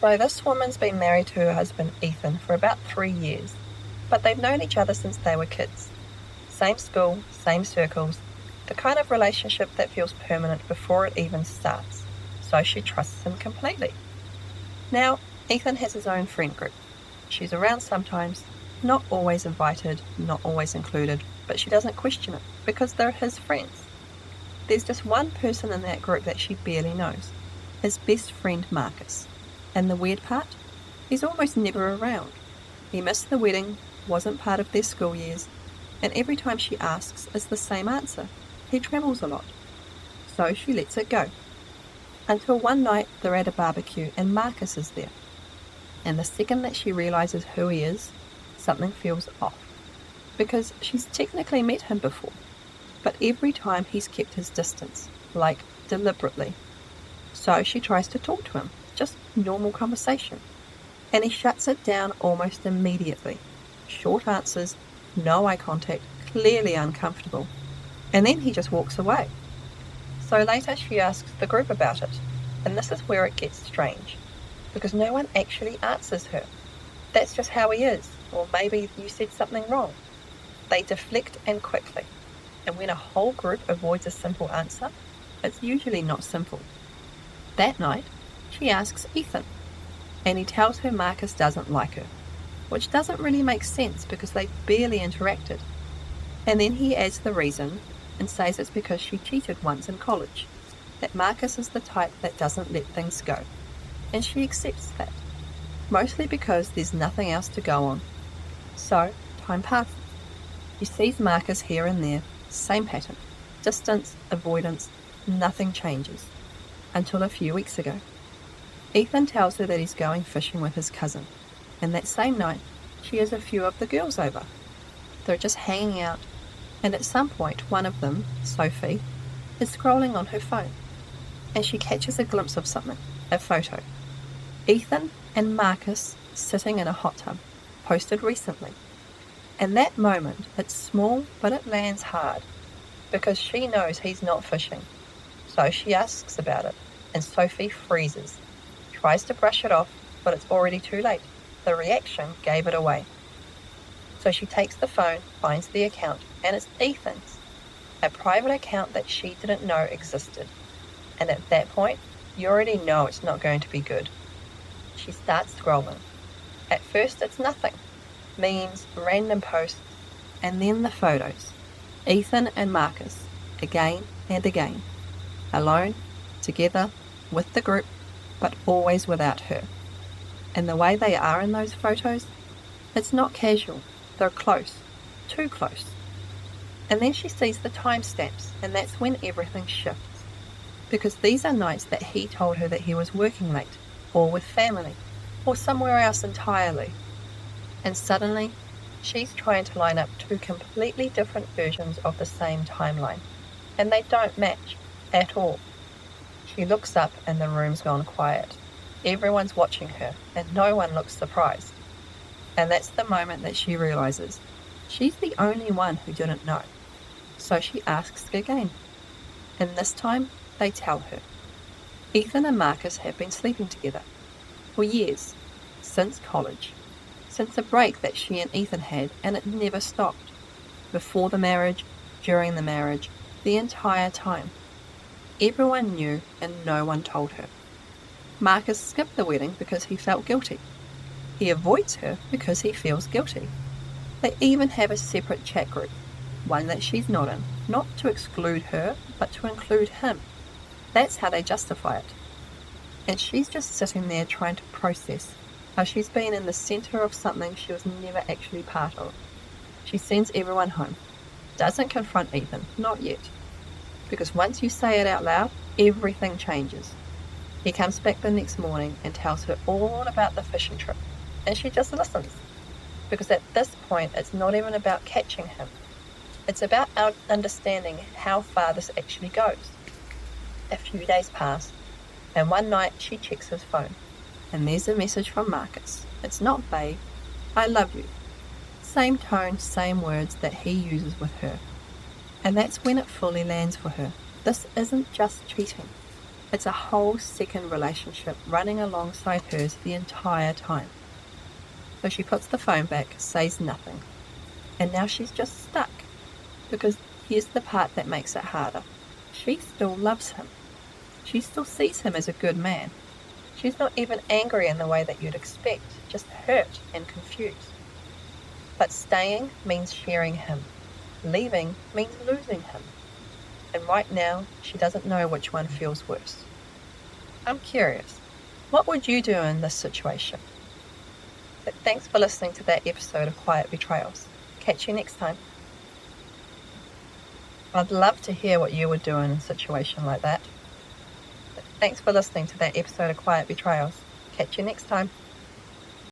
So this woman's been married to her husband Ethan for about 3 years, but they've known each other since they were kids. Same school, same circles, the kind of relationship that feels permanent before it even starts, so she trusts him completely. Now, Ethan has his own friend group. She's around sometimes, not always invited, not always included, but she doesn't question it because they're his friends. There's just one person in that group that she barely knows, his best friend Marcus. And the weird part? He's almost never around. He missed the wedding, wasn't part of their school years, and every time she asks is the same answer. He travels a lot. So she lets it go. Until one night they're at a barbecue and Marcus is there. And the second that she realises who he is, something feels off. Because she's technically met him before, but every time he's kept his distance, like deliberately. So she tries to talk to him, just normal conversation. And he shuts it down almost immediately. Short answers, no eye contact, clearly uncomfortable. And then he just walks away. So later she asks the group about it, and this is where it gets strange, because no one actually answers her. That's just how he is, or maybe you said something wrong. They deflect and quickly, and when a whole group avoids a simple answer, it's usually not simple. That night, she asks Ethan, and he tells her Marcus doesn't like her, which doesn't really make sense because they've barely interacted. And then he adds the reason and says it's because she cheated once in college, that Marcus is the type that doesn't let things go, and she accepts that, mostly because there's nothing else to go on. So, time passes. She sees Marcus here and there, same pattern, distance, avoidance, nothing changes, until a few weeks ago. Ethan tells her that he's going fishing with his cousin, and that same night she has a few of the girls over. They're just hanging out, and at some point one of them, Sophie, is scrolling on her phone, and she catches a glimpse of something, a photo. Ethan and Marcus sitting in a hot tub, posted recently. And that moment, it's small, but it lands hard, because she knows he's not fishing. So she asks about it, and Sophie freezes, tries to brush it off, but it's already too late. The reaction gave it away. So she takes the phone, finds the account, and it's Ethan's, a private account that she didn't know existed. And at that point, you already know it's not going to be good. She starts scrolling. At first, it's nothing. Memes, random posts, and then the photos. Ethan and Marcus, again and again. Alone, together, with the group, but always without her. And the way they are in those photos, it's not casual. They're close, too close. And then she sees the timestamps, and that's when everything shifts. Because these are nights that he told her that he was working late, or with family, or somewhere else entirely. And suddenly, she's trying to line up two completely different versions of the same timeline, and they don't match at all. She looks up and the room's gone quiet. Everyone's watching her, and no one looks surprised. And that's the moment that she realizes she's the only one who didn't know. So she asks again, and this time they tell her. Ethan and Marcus have been sleeping together for years, since college, since a break that she and Ethan had, and it never stopped. Before the marriage, during the marriage, the entire time. Everyone knew and no one told her. Marcus skipped the wedding because he felt guilty. He avoids her because he feels guilty. They even have a separate chat group, one that she's not in, not to exclude her, but to include him. That's how they justify it. And she's just sitting there trying to process how she's been in the centre of something she was never actually part of. She sends everyone home. Doesn't confront Ethan, not yet. Because once you say it out loud, everything changes. He comes back the next morning and tells her all about the fishing trip. And she just listens. Because at this point, it's not even about catching him. It's about understanding how far this actually goes. A few days pass, and one night she checks his phone. And there's a message from Marcus. It's not vague. I love you. Same tone, same words that he uses with her. And that's when it fully lands for her. This isn't just cheating. It's a whole second relationship running alongside hers the entire time. So she puts the phone back, says nothing, and now she's just stuck. Because here's the part that makes it harder. She still loves him. She still sees him as a good man. She's not even angry in the way that you'd expect, just hurt and confused. But staying means sharing him. Leaving means losing him. And right now, she doesn't know which one feels worse. I'm curious, what would you do in this situation? But thanks for listening to that episode of Quiet Betrayals. Catch you next time. I'd love to hear what you would do in a situation like that. But thanks for listening to that episode of Quiet Betrayals. Catch you next time.